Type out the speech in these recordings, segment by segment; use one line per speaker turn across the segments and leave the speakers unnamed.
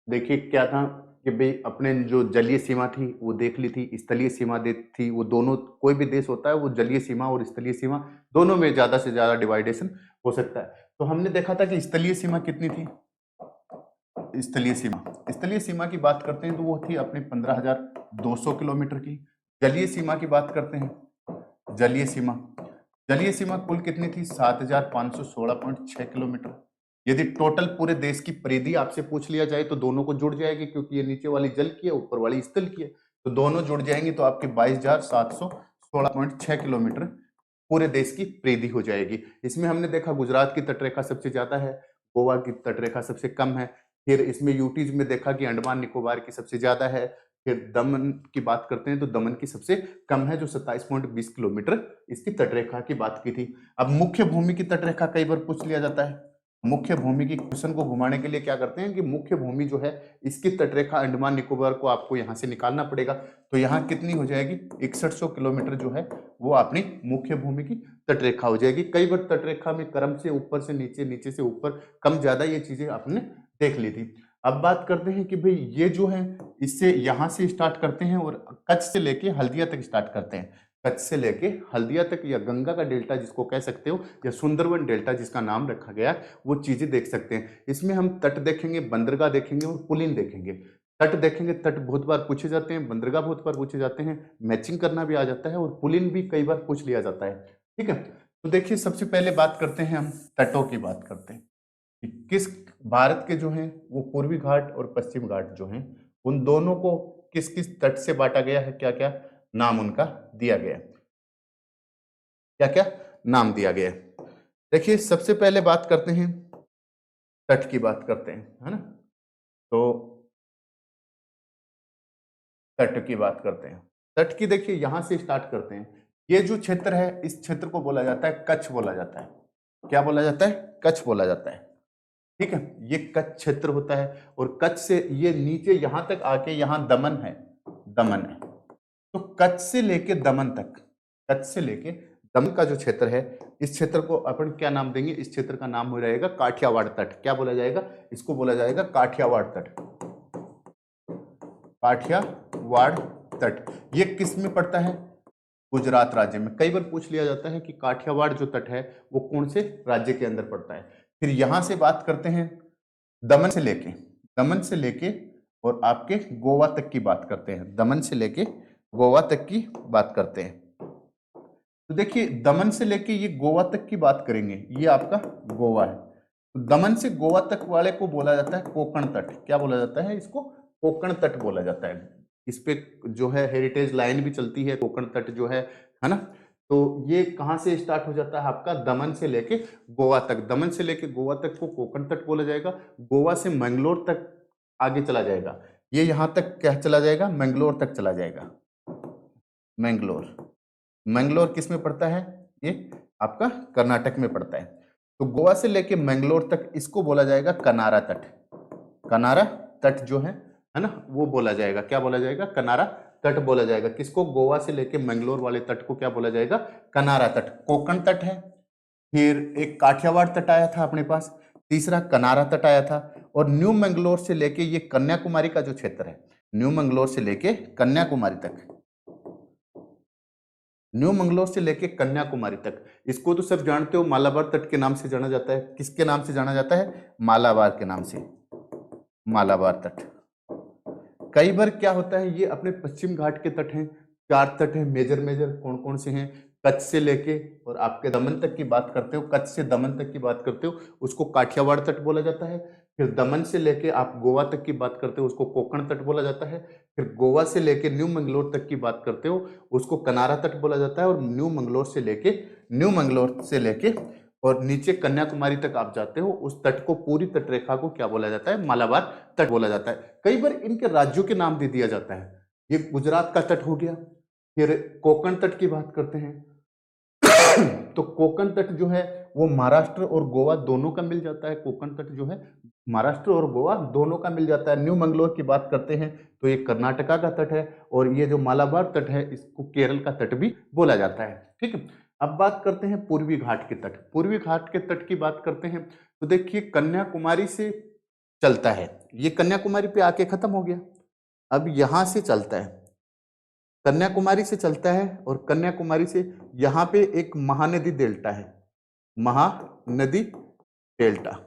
देखिए क्या था कि भाई अपने जो जलीय सीमा थी वो देख ली थी, स्थलीय सीमा थी, वो दोनों, कोई भी देश होता है वो जलीय सीमा और स्थलीय सीमा दोनों में ज्यादा से ज्यादा डिवाइडेशन हो सकता है। तो हमने देखा था कि स्थलीय सीमा कितनी थी, स्थलीय सीमा की बात करते हैं तो वो थी अपनी 15,200 किलोमीटर की। जलीय सीमा की बात करते हैं, जलीय सीमा कुल कितनी थी, 7,516.6 किलोमीटर। यदि टोटल पूरे देश की परिधि आपसे पूछ लिया जाए तो दोनों को जुड़ जाएगी, क्योंकि ये नीचे वाली जल की है, ऊपर वाली स्थल की है, तो दोनों जुड़ जाएंगे तो आपकी 22,716.6 किलोमीटर पूरे देश की परिधि हो जाएगी। इसमें हमने देखा गुजरात की तटरेखा सबसे ज्यादा है, गोवा की तटरेखा सबसे कम है। फिर इसमें यूटीज में देखा कि अंडमान निकोबार की सबसे ज्यादा है। फिर दमन की बात करते हैं तो दमन की सबसे कम है, जो 27.20 किलोमीटर इसकी तटरेखा की बात की थी। अब मुख्य भूमि की तटरेखा कई बार पूछ लिया जाता है। मुख्य भूमि की क्वेश्चन को घुमाने के लिए क्या करते हैं कि मुख्य भूमि जो है इसकी तटरेखा अंडमान निकोबार को आपको यहां से निकालना पड़ेगा। तो यहाँ कितनी हो जाएगी, 6100 किलोमीटर जो है वो अपनी मुख्य भूमि की तटरेखा हो जाएगी। कई बार तटरेखा में क्रम से ऊपर से नीचे, नीचे से ऊपर, कम ज्यादा ये चीजें आपने देख ली थी। अब बात करते हैं कि भाई ये जो है इससे यहां से स्टार्ट करते हैं और कच्छ से लेके हल्दिया तक स्टार्ट करते हैं। कच्छ से लेके हल्दिया तक, या गंगा का डेल्टा जिसको कह सकते हो, या सुंदरवन डेल्टा जिसका नाम रखा गया, वो चीजें देख सकते हैं। इसमें हम तट देखेंगे, बंदरगाह देखेंगे और पुलिन देखेंगे। तट देखेंगे, तट बहुत बार पूछे जाते हैं, बंदरगाह बहुत बार पूछे जाते हैं, मैचिंग करना भी आ जाता है, और पुलिन भी कई बार पूछ लिया जाता है। ठीक है, तो देखिए सबसे पहले बात करते हैं, हम तटों की बात करते हैं कि किस भारत के जो हैं वो पूर्वी घाट और पश्चिम घाट जो हैं उन दोनों को किस किस तट से बांटा गया है, क्या क्या नाम उनका दिया गया है, क्या क्या नाम दिया गया है। देखिए सबसे पहले बात करते हैं, तट की बात करते हैं, है ना। तो तट की बात करते हैं, तट की देखिए यहां से स्टार्ट करते हैं। ये जो क्षेत्र है इस क्षेत्र को बोला जाता है कच्छ बोला जाता है। क्या बोला जाता है, कच्छ बोला जाता है। ठीक है, ये कच्छ क्षेत्र होता है, और कच्छ से ये नीचे यहां तक आके यहाँ दमन है, दमन है। तो कच्छ से लेके दमन तक, कच्छ से लेके दमन का जो क्षेत्र है, इस क्षेत्र को अपन क्या नाम देंगे, इस क्षेत्र का नाम हो जाएगा काठियावाड़ तट। क्या बोला जाएगा, इसको बोला जाएगा काठियावाड़ तट, काठियावाड़ तट। ये किस में पड़ता है, गुजरात राज्य में। कई बार पूछ लिया जाता है कि काठियावाड़ जो तट है वो कौन से राज्य के अंदर पड़ता है। फिर यहां से बात करते हैं, दमन से लेके, दमन से लेके और आपके गोवा तक की बात करते हैं, दमन से लेके गोवा तक की बात करते हैं। तो देखिए दमन से लेके ये गोवा तक की बात करेंगे, ये आपका गोवा है। तो दमन से गोवा तक वाले को बोला जाता है कोंकण तट। क्या बोला जाता है, इसको कोंकण तट बोला जाता है। इस पे जो है हेरिटेज लाइन भी चलती है, कोंकण तट जो है ना। तो ये कहाँ से स्टार्ट हो जाता है आपका, दमन से लेके गोवा तक। दमन से लेके गोवा तक को कोंकण तट बोला जाएगा। गोवा से मंगलोर तक आगे चला जाएगा, ये यहां तक क्या चला जाएगा, मंगलोर तक चला जाएगा। मंगलोर, मंगलोर किस में पड़ता है, ये आपका कर्नाटक में पड़ता है। तो गोवा से लेके मंगलोर तक इसको बोला जाएगा कनारा तट। कनारा तट जो है ना, वो बोला जाएगा, क्या बोला जाएगा, कनारा तट बोला जाएगा। किसको, गोवा से लेके मंगलोर वाले तट को क्या बोला जाएगा, कनारा तट। कोंकण तट है, फिर एक काठियावाड़ तट आया था अपने पास, तीसरा कनारा तट आया था, और न्यू मंगलोर से लेके ये कन्याकुमारी का जो क्षेत्र है, न्यू मंगलोर से लेके कन्याकुमारी तक, न्यू मंगलोर से लेके कन्याकुमारी तक, इसको तो सब जानते हो, मालाबार तट के नाम से जाना जाता है। किसके नाम से जाना जाता है, मालाबार के नाम से, मालाबार तट। कई बार क्या होता है, ये अपने पश्चिम घाट के तट हैं, 4 तट हैं मेजर मेजर, कौन कौन से हैं, कच्छ से लेके और आपके दमन तक की बात करते हो, कच्छ से दमन तक की बात करते हो उसको काठियावाड़ तट बोला जाता है। फिर दमन से लेके आप गोवा तक की बात करते हो उसको कोंकण तट बोला जाता है। फिर गोवा से लेके न्यू मंगलोर तक की बात करते हो उसको कनारा तट बोला जाता है। और न्यू मंगलोर से लेके और नीचे कन्याकुमारी तक आप जाते हो, उस तट को, पूरी तटरेखा को क्या बोला जाता है, मालाबार तट बोला जाता है। कई बार इनके राज्यों के नाम दे दिया जाता है। ये गुजरात का तट हो गया। फिर कोंकण तट की बात करते हैं तो कोंकण तट जो है वो महाराष्ट्र और गोवा दोनों का मिल जाता है। कोंकण तट जो है महाराष्ट्र और गोवा दोनों का मिल जाता है। न्यू मंगलोर की बात करते हैं तो ये कर्नाटका का तट है, और ये जो मालाबार तट है इसको केरल का तट भी बोला जाता है। ठीक है, अब बात करते हैं पूर्वी घाट के तट। पूर्वी घाट के तट की बात करते हैं तो देखिए कन्याकुमारी से चलता है, ये कन्याकुमारी पे आके खत्म हो गया। अब यहां से चलता है, कन्याकुमारी से चलता है और कन्याकुमारी से यहाँ पे एक महानदी डेल्टा है, महानदी डेल्टा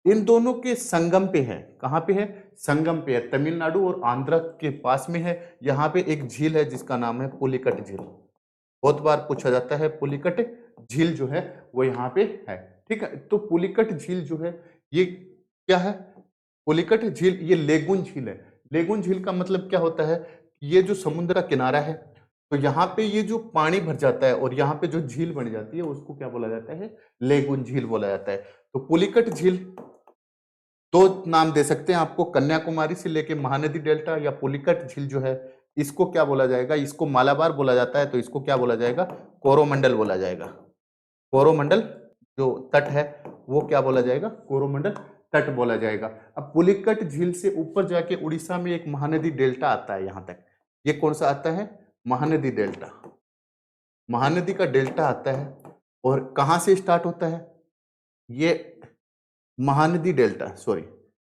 इन दोनों के संगम पे है। कहाँ पे है? संगम पे है, तमिलनाडु और आंध्र के पास में है। यहाँ पे एक झील है जिसका नाम है पुलिकट झील। बहुत बार पूछा जाता है, पुलिकट झील जो है वो यहाँ पे है। ठीक है, तो पुलिकट झील जो है ये क्या है? पुलिकट झील ये लेगुन झील है। लेगुन झील का मतलब क्या होता है? ये जो समुद्र का किनारा है, तो यहाँ पे ये जो पानी भर जाता है और यहाँ पे जो झील बन जाती है उसको क्या बोला जाता है? लेगुन झील बोला जाता है। तो पुलिकट झील दो नाम दे सकते हैं आपको, कन्याकुमारी से लेके महानदी डेल्टा या पुलिकट झील जो है इसको क्या बोला जाएगा? इसको मालाबार बोला जाता है, तो इसको क्या बोला जाएगा? कोरोमंडल बोला जाएगा। कोरोमंडल जो तट है वो क्या बोला जाएगा? कोरोमंडल तट बोला जाएगा। अब पुलिकट झील से ऊपर जाके उड़ीसा में एक महानदी डेल्टा आता है यहां तक। ये कौन सा आता है? महानदी डेल्टा। महानदी का डेल्टा आता है और कहां से स्टार्ट होता है? ये Mahanadi delta, sorry,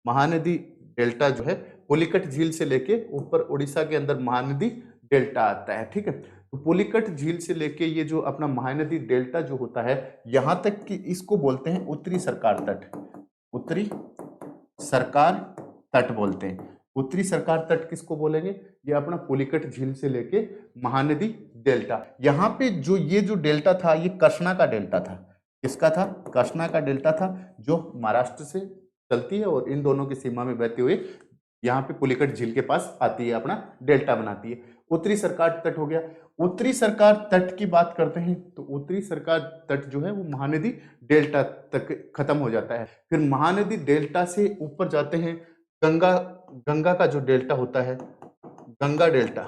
Mahanadi delta जो है पुलिकट झील से लेके ऊपर उड़ीसा के अंदर महानदी डेल्टा आता है। ठीक है, तो पुलिकट झील से लेके ये जो अपना महानदी डेल्टा जो होता है यहां तक कि इसको बोलते हैं उत्तरी सरकार तट। उत्तरी सरकार तट बोलते हैं। उत्तरी सरकार तट किसको बोलेंगे? ये अपना पुलिकट झील से लेके महानदी डेल्टा। यहाँ पे जो ये जो डेल्टा था ये कृष्णा का डेल्टा था। किसका था? कृष्णा का डेल्टा था, जो महाराष्ट्र से चलती है और इन दोनों की सीमा में बहते हुए यहाँ पे पुलिकट झील के पास आती है, अपना डेल्टा बनाती है। उत्तरी सरकार तट हो गया। उत्तरी सरकार तट की बात करते हैं तो उत्तरी सरकार तट जो है वो महानदी डेल्टा तक खत्म हो जाता है। फिर महानदी डेल्टा से ऊपर जाते हैं, गंगा, गंगा का जो डेल्टा होता है, गंगा डेल्टा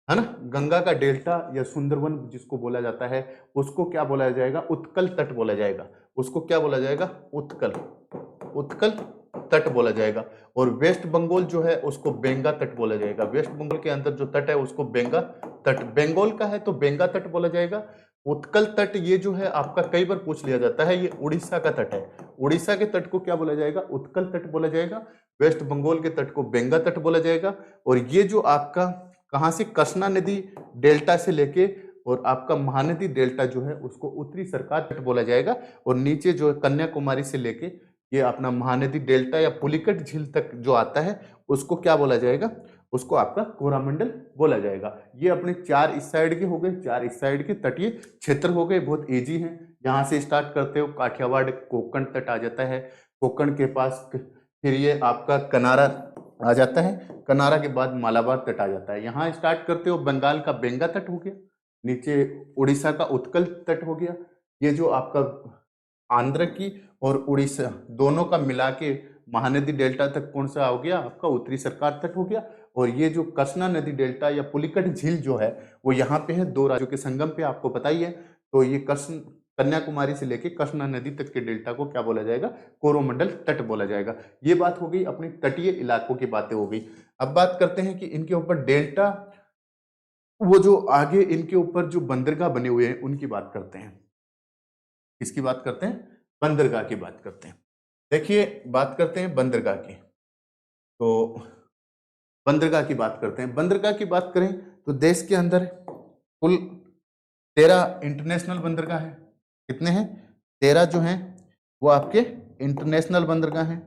है ना, गंगा का डेल्टा या सुंदरवन जिसको बोला जाता है उसको क्या बोला जाएगा? उत्कल तट बोला जाएगा। उसको क्या बोला जाएगा? उत्कल, उत्कल तट बोला जाएगा। और वेस्ट बंगाल जो है उसको बेंगा तट बोला जाएगा। वेस्ट बंगाल के अंदर जो तट है उसको बेंगा तट, बंगाल का है तो बेंगा तट बोला जाएगा। उत्कल तट ये जो है आपका कई बार पूछ लिया जाता है, ये उड़ीसा का तट है। उड़ीसा के तट को क्या बोला जाएगा? उत्कल तट बोला जाएगा। वेस्ट बंगाल के तट को बेंगा तट बोला जाएगा। और ये जो आपका कहां से कृष्णा नदी डेल्टा से लेके और आपका महानदी डेल्टा जो है उसको उत्तरी सरकार तट बोला जाएगा। और नीचे जो है कन्याकुमारी से लेके ये अपना महानदी डेल्टा या पुलिकट झील तक जो आता है उसको क्या बोला जाएगा? उसको आपका कोरामंडल बोला जाएगा। ये अपने चार इस साइड के हो गए, चार इस साइड के तटीय क्षेत्र हो गए, बहुत इजी हैं। यहाँ से स्टार्ट करते हो काठियावाड़ कोंकण तट आ जाता है, कोंकण के पास फिर ये आपका कनारा आ जाता है, कनारा के बाद मालाबार तट आ जाता है। यहाँ स्टार्ट करते हो बंगाल का बेंगा तट हो गया, नीचे उड़ीसा का उत्कल तट हो गया। ये जो आपका आंध्र की और उड़ीसा दोनों का मिला के महानदी डेल्टा तक कौन सा हो गया? आपका उत्तरी सरकार तट हो गया। और ये जो कृष्णा नदी डेल्टा या पुलिकट झील जो है वो यहाँ पे है, दो राज्यों के संगम पे, आपको पता ही है। तो ये कृष्ण कन्याकुमारी से लेके कृष्णा नदी तक के डेल्टा को क्या बोला जाएगा? कोरोमंडल तट बोला जाएगा। ये बात हो गई अपनी तटीय इलाकों की बातें हो गई। अब बात करते हैं कि इनके ऊपर डेल्टा, वो जो आगे इनके ऊपर जो बंदरगाह बने हुए हैं उनकी बात करते हैं। किसकी बात करते हैं? बंदरगाह की बात करते हैं। देखिए बात करते हैं बंदरगाह की, तो बंदरगाह की बात करते हैं। बंदरगाह की बात करें तो देश के अंदर कुल 13 इंटरनेशनल बंदरगाह है। कितने हैं? 13 जो हैं वो आपके इंटरनेशनल बंदरगाह हैं,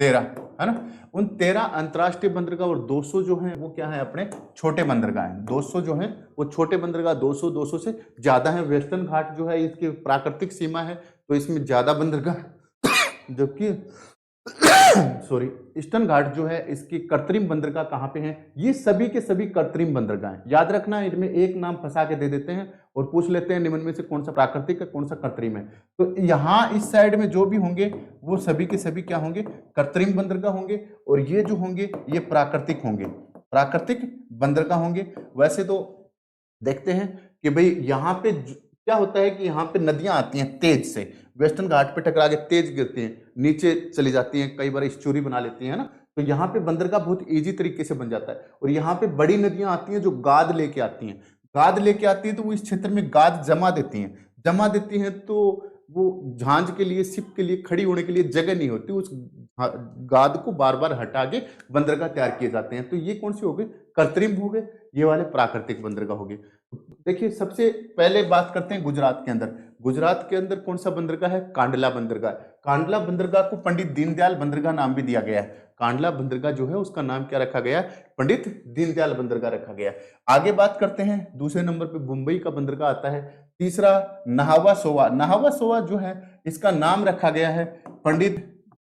13 है ना। उन 13 अंतर्राष्ट्रीय बंदरगाह और 200 जो हैं वो क्या है? अपने छोटे बंदरगाह हैं। 200 जो हैं वो छोटे बंदरगाह, 200 से ज्यादा है। वेस्टर्न घाट जो है इसकी प्राकृतिक सीमा है तो इसमें ज्यादा बंदरगाह, जबकि सॉरी ईस्टर्न घाट जो है इसकी कृत्रिम बंदरगाह कहाँ पे हैं? ये सभी के सभी कृत्रिम बंदरगाह हैं। याद रखना, इनमें एक नाम फंसा के दे देते हैं और पूछ लेते हैं निम्न में से कौन सा प्राकृतिक है कौन सा कृत्रिम है। तो यहाँ इस साइड में जो भी होंगे वो सभी के सभी क्या होंगे? कृत्रिम बंदरगाह होंगे। और ये जो होंगे ये प्राकृतिक होंगे, प्राकृतिक बंदरगाह होंगे। वैसे तो देखते हैं कि भाई यहाँ पे क्या होता है कि यहाँ पे नदियां आती हैं तेज से, वेस्टर्न घाट पे टकरा के तेज गिरती हैं, नीचे चली जाती हैं, कई बार स्टोरी बना लेती हैं ना। तो यहाँ पे बंदरगाह बहुत इजी तरीके से बन जाता है। और यहाँ पे बड़ी नदियां आती हैं जो गाद लेके आती हैं, गाद लेके आती हैं तो वो इस क्षेत्र में गाद जमा देती हैं, जमा देती हैं तो वो झांझ के लिए, शिप के लिए खड़ी होने के लिए जगह नहीं होती, उस गाद को बार बार हटा के बंदरगाह तैयार किए जाते हैं। तो ये कौन से हो गए? कृत्रिम हो गए, ये वाले प्राकृतिक बंदरगाह हो गए। देखिए सबसे पहले बात करते हैं गुजरात के अंदर। गुजरात के अंदर कौन सा बंदरगाह है? कांडला बंदरगाह। कांडला बंदरगाह को पंडित दीनदयाल बंदरगाह नाम भी दिया गया है। कांडला बंदरगाह जो है उसका नाम क्या रखा गया? पंडित दीनदयाल बंदरगाह रखा गया। आगे बात करते हैं, दूसरे नंबर पे मुंबई का बंदरगाह आता है। तीसरा नाहवा सोवा। नाहवा सोवा जो है इसका नाम रखा गया है पंडित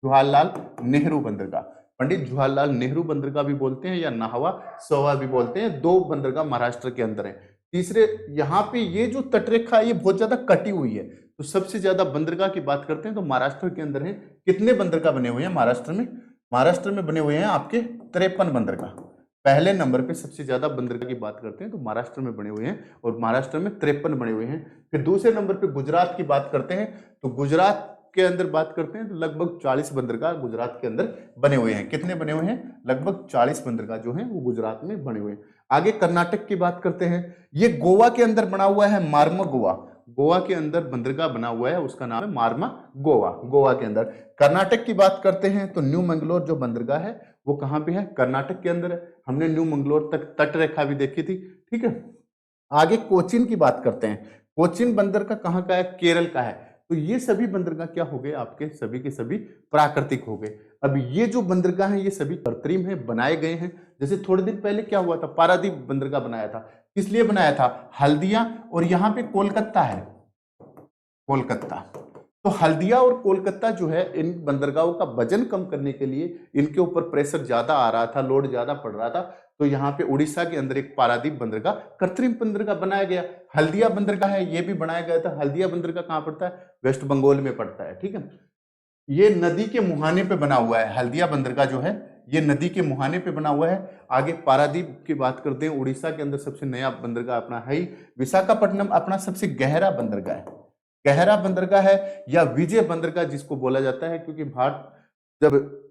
जवाहरलाल नेहरू बंदरगाह। पंडित जवाहरलाल नेहरू बंदरगाह भी बोलते हैं या नाहवा सोवा भी बोलते हैं। दो बंदरगाह महाराष्ट्र के अंदर है। तीसरे, यहाँ पे ये जो तटरेखा ये बहुत ज्यादा कटी हुई है, तो सबसे ज्यादा बंदरगाह की बात करते हैं तो महाराष्ट्र के अंदर है। कितने बंदरगाह बने हुए हैं महाराष्ट्र में? महाराष्ट्र में बने हुए हैं आपके 53 बंदरगाह। पहले नंबर पे सबसे ज्यादा बंदरगाह की बात करते हैं तो महाराष्ट्र में बने हुए हैं, और महाराष्ट्र में 53 बने हुए हैं। फिर दूसरे नंबर पे गुजरात की बात करते हैं तो गुजरात के अंदर बात करते हैं तो लगभग 40 बंदरगाह गुजरात के अंदर बने हुए हैं। कितने बने हुए हैं? लगभग 40 बंदरगाह जो हैं वो गुजरात में बने हुए हैं। आगे कर्नाटक की बात करते हैं। ये गोवा के अंदर बना हुआ है मार्मा गोवा। गोवा के अंदर बंदरगाह बना हुआ है, उसका नाम है मार्मा गोवा, गोवा के अंदर। कर्नाटक की बात करते हैं तो न्यू मंगलोर जो बंदरगाह है वो कहाँ पे है? कर्नाटक के अंदर है। हमने न्यू मंगलोर तक तट रेखा भी देखी थी, ठीक है। आगे कोचीन की बात करते हैं। कोचीन बंदरगाह कहाँ का है? केरल का है। तो ये सभी बंदरगाह क्या हो गए आपके? सभी के सभी प्राकृतिक हो गए। अब ये जो बंदरगाह हैं ये सभी कृत्रिम है, बनाए गए हैं। जैसे थोड़े दिन पहले क्या हुआ था? पारादीप बंदरगाह बनाया था। किस लिए बनाया था? हल्दिया और यहाँ पे कोलकाता है, कोलकाता। तो हल्दिया और कोलकाता जो है इन बंदरगाहों का वजन कम करने के लिए, इनके ऊपर प्रेशर ज्यादा आ रहा था, लोड ज्यादा पड़ रहा था, तो यहाँ पे उड़ीसा के अंदर एक पारादीप बंदरगाह, कृत्रिम बंदरगाह बनाया गया। हल्दिया बंदरगाह है, ये भी बनाया गया था। हल्दिया बंदरगाह कहाँ पड़ता है? वेस्ट बंगाल में पड़ता है, ठीक है। ये नदी के मुहाने पे बना हुआ है। हल्दिया बंदरगाह जो है ये नदी के मुहाने पे बना हुआ है। आगे पारादीप की बात करते हैं, उड़ीसा के अंदर सबसे नया बंदरगाह अपना है ही। विशाखापट्टनम अपना सबसे गहरा बंदरगाह है, गहरा बंदरगाह है, या विजय बंदरगाह जिसको बोला जाता है, क्योंकि भारत जब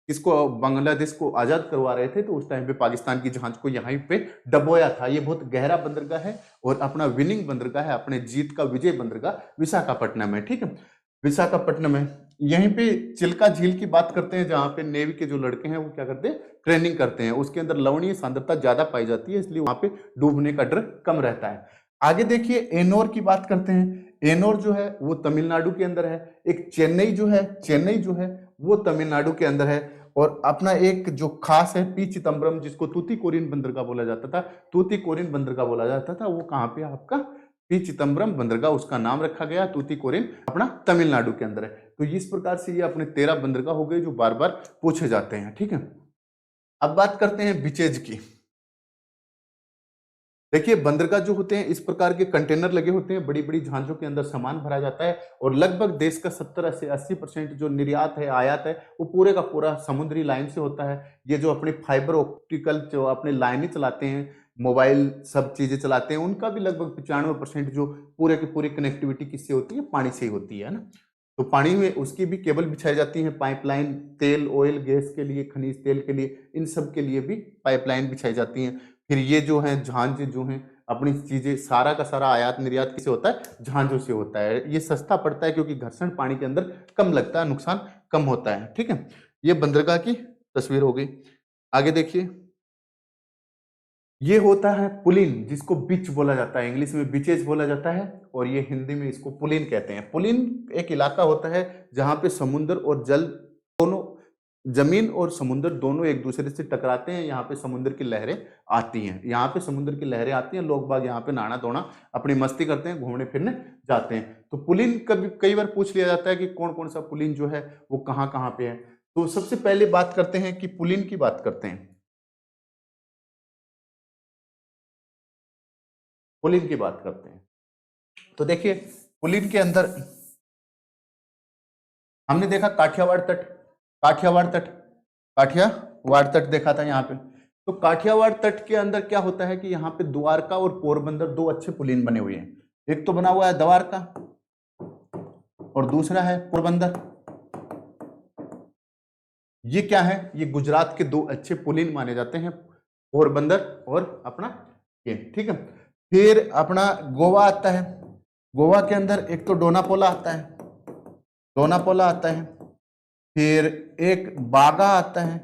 इसको बांग्लादेश को आजाद करवा रहे थे तो उस टाइम पे पाकिस्तान की जहाज को यहीं पे डबोया था। ये बहुत गहरा बंदरगाह है और अपना विनिंग बंदरगाह है, अपने जीत का विजय बंदरगाह विशाखापट्टनम है, ठीक है। विशाखापट्टनम है। यहीं पे चिल्का झील की बात करते हैं, जहां पे नेवी के जो लड़के हैं वो क्या करते हैं? ट्रेनिंग करते हैं। उसके अंदर लवणीय सांद्रता ज्यादा पाई जाती है, इसलिए वहां पे डूबने का डर कम रहता है। आगे देखिए एनोर की बात करते हैं। एनोर जो है वो तमिलनाडु के अंदर है। एक चेन्नई जो है, चेन्नई जो है वो तमिलनाडु के अंदर है। और अपना एक जो खास है पी चिदम्बरम, जिसको तूतीकोरिन बंदरगाह बोला जाता था, तूतीकोरिन बंदरगाह बोला जाता था, वो कहाँ पे आपका? पी चिदम्बरम बंदरगाह, उसका नाम रखा गया। तूतीकोरिन अपना तमिलनाडु के अंदर है। तो इस प्रकार से ये अपने 13 बंदरगाह हो गए जो बार बार पूछे जाते हैं, ठीक है। अब बात करते हैं बीचेज की। देखिए बंदरगाह जो होते हैं इस प्रकार के कंटेनर लगे होते हैं, बड़ी बड़ी झांझों के अंदर सामान भरा जाता है, और लगभग देश का 70 से 80% जो निर्यात है, आयात है, वो पूरे का पूरा समुद्री लाइन से होता है। ये जो अपने फाइबर ऑप्टिकल जो अपने लाइनें चलाते हैं, मोबाइल सब चीजें चलाते हैं, उनका भी लगभग 95% जो पूरे की पूरी कनेक्टिविटी किससे होती है? पानी से ही होती है ना। तो पानी में उसकी भी केबल बिछाई जाती है, पाइपलाइन, तेल ऑयल गैस के लिए, खनिज तेल के लिए, इन सब के लिए भी पाइपलाइन बिछाई जाती है। फिर ये जो है झांझ जो है अपनी चीजें, सारा का सारा आयात निर्यात किसे होता है? झांझों से होता है। ये सस्ता पड़ता है क्योंकि घर्षण पानी के अंदर कम लगता है, नुकसान कम होता है, ठीक है। ये बंदरगाह की तस्वीर हो गई। आगे देखिए, ये होता है पुलिन, जिसको बीच बोला जाता है, इंग्लिश में बीचेज बोला जाता है, और ये हिंदी में इसको पुलिन कहते हैं। पुलिन एक इलाका होता है जहां पे समुद्र और जल दोनों, जमीन और समुद्र दोनों एक दूसरे से टकराते हैं। यहाँ पे समुद्र की लहरें आती हैं, यहाँ पे समुद्र की लहरें आती हैं, लोग बाग यहाँ पे नहाना धोना अपनी मस्ती करते हैं, घूमने फिरने जाते हैं। तो पुलिन कभी कई बार पूछ लिया जाता है कि कौन कौन सा पुलिन जो है वो कहाँ कहाँ पे है। तो सबसे पहले बात करते हैं कि पुलिन की बात करते हैं, पुलिन की बात करते हैं। तो देखिए पुलिन के अंदर हमने देखा काठियावाड़ तट, काठियावाड़ तट, काठियावाड़ तट देखा था यहाँ पे। तो काठियावाड़ तट के अंदर क्या होता है कि यहाँ पे द्वारका और पोरबंदर दो अच्छे पुलिन बने हुए हैं। एक तो बना हुआ है द्वारका और दूसरा है पोरबंदर। ये क्या है? ये गुजरात के दो अच्छे पुलिन माने जाते हैं, पोरबंदर और अपना ये, ठीक है। फिर अपना गोवा आता है। गोवा के अंदर एक तो डोनापोला आता है, डोनापोला आता है। फिर एक बागा आता है,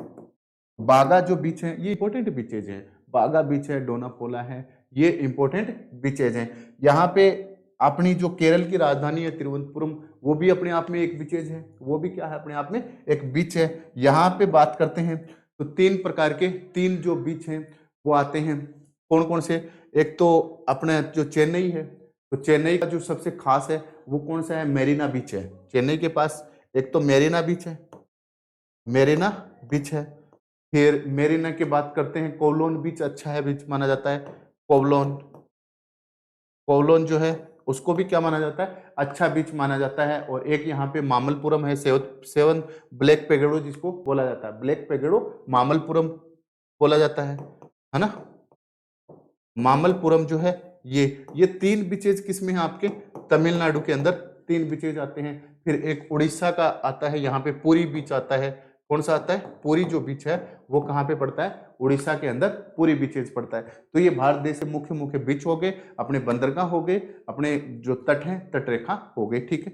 बागा जो बीच है ये इंपॉर्टेंट बीचेज है, बागा बीच है, डोनापोला है, ये इंपॉर्टेंट बीचेज हैं। यहाँ पे अपनी जो केरल की राजधानी है तिरुवनंतपुरम, वो भी अपने आप में एक बीचेज है, वो भी क्या है अपने आप में एक बीच है। यहाँ पे बात करते हैं तो तीन प्रकार के, तीन जो बीच हैं वो आते हैं, कौन कौन से? एक तो अपने जो चेन्नई है, तो चेन्नई का जो सबसे खास है वो कौन सा है? मेरीना बीच है। चेन्नई के पास एक तो मेरीना बीच है, मेरीना बीच है। फिर मेरीना की बात करते हैं, कोवलोन बीच अच्छा है, बीच माना जाता है। कोवलोन, कोवलोन जो है उसको भी क्या माना जाता है? अच्छा बीच माना जाता है। और एक यहाँ पे मामल्लपुरम है, सेवन ब्लैक पेगोडो जिसको बोला जाता है, ब्लैक पेगोडो मामल्लपुरम बोला जाता है ना। मामल्लपुरम जो है ये तीन बीचेज किस में है आपके? तमिलनाडु के अंदर तीन बीचेज आते हैं। फिर एक उड़ीसा का आता है, यहाँ पे पुरी बीच आता है। कौन सा आता है? पुरी जो बीच है वो कहाँ पे पड़ता है? उड़ीसा के अंदर पुरी बीचेज पड़ता है। तो ये भारत देश के मुख्य मुख्य बीच हो गए, अपने बंदरगाह हो गए, अपने जो तट हैं तटरेखा हो गए, ठीक है।